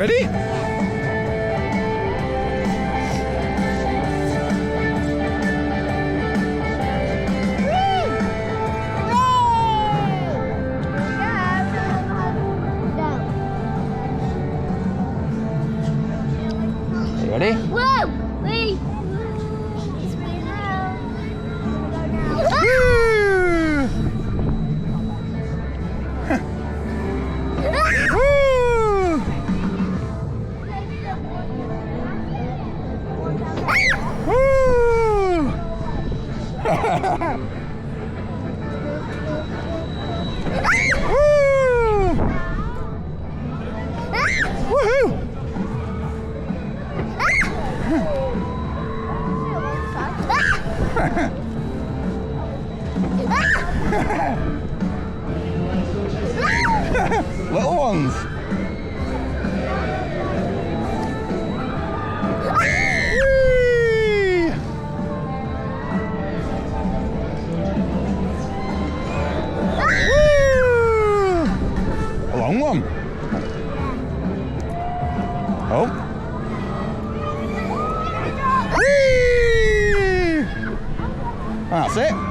Ready? Are you ready? Whoa! Wait! Spin around. Little ones. Whee! Woo! A long one. Oh. Whee! That's it.